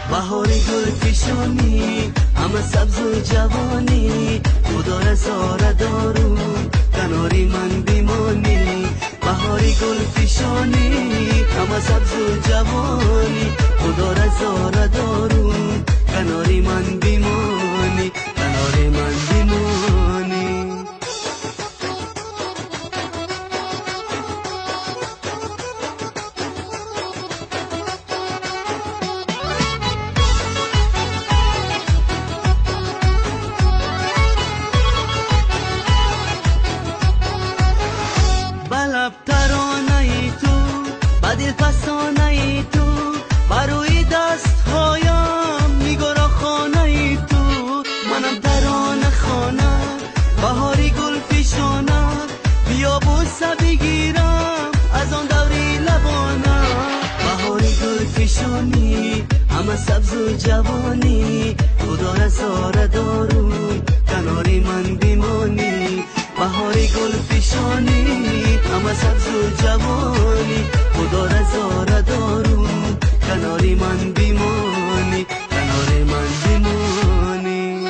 بهاری گل پیشانی همه سبز و جوانی خدا رزاره دارو کناری من بیمانی بهاری گل پیشانی همه سبز و جوانی خدا رزاره دارو کناری من بیمانی کناری من بیمانی بلب ترانه ای تو بدل فسانه ای تو بروی دست هایم میگرا خانه ای تو منم ترانه خانه بهاری گل پیشانه بیا بوسه بگیرم از آن دوری لبانه بهاری گل پیشانی همه سبز و جوانی خدا رزاره دارو کناری من بیمانی بهاری گل پیشانی همه سبز و جوانی خدا رزاره دارو کناری من بیمانی کناری من بیمانی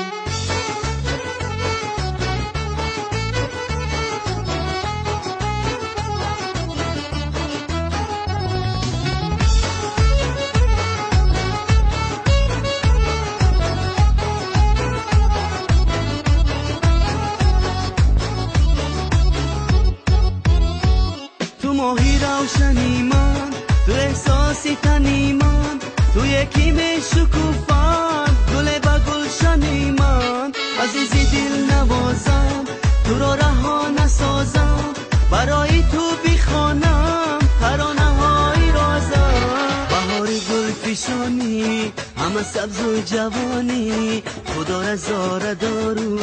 ماهی روشنی من تو احساسی تنی من تو یکی به شکوفان گل با گلشنی من عزیزی دل نوازم تو را رها نسازم برای تو بیخوانم ترانه های رازم بهاری گل پیشانی همه سبز و جوانی خدا رزاره دارو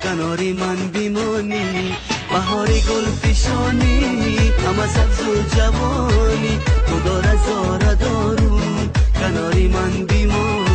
کناری من بیمانی بهاری گل پیشانی همه سبز و جوانی خدا رزاره دارو کناری من بیمانی